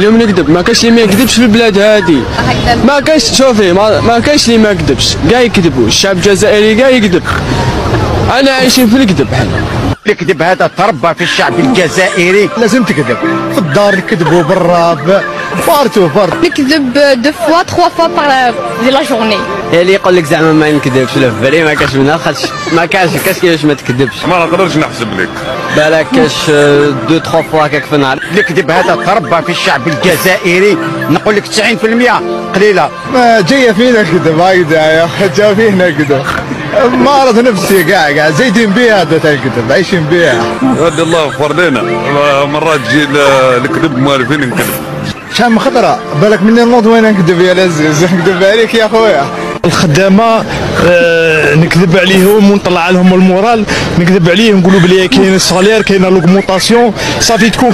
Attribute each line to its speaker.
Speaker 1: اليوم نكذب، ما كاينش اللي ما يكذبش في البلاد هادي. ما كاينش، شوفي ما كاينش اللي ما يكذبش، كاع يكذبوا، الشعب الجزائري كاع يكذب. انا عايشين في الكذب حنا.
Speaker 2: الكذب هذا تربى في الشعب الجزائري، لازم تكذب في الدار، نكذبوا برا بارتو.
Speaker 3: نكذب 2 fois 3 fois par la journée.
Speaker 1: اللي يقول لك زعما ما نكذبش ولا في بالي ما كاش منها، خاطش ما كاش كيفاش ما تكذبش.
Speaker 4: ما نقدرش نحسب لك
Speaker 1: بالك كاش 2 3 فوا هكاك في النهار.
Speaker 2: الكذب هذا تربى في الشعب الجزائري، نقول لك 90% قليله.
Speaker 5: ما جايه فينا كذب، هكذا جا فينا كذب، مرض نفسي كاع زايدين بها هذا الكذب، عايشين بها.
Speaker 4: رد الله غفر لنا، مرات تجي الكذب موالفين نكذب.
Speaker 5: شحال من خطره بالك مني نوض وين نكذب يا لزيز، نكذب عليك يا خويا.
Speaker 6: الخدامه نكذب عليهم ونطلع لهم المورال، نكذب عليهم نقولوا بلي كاين الصالير، كاين لوغمونطاسيون، صافي تكون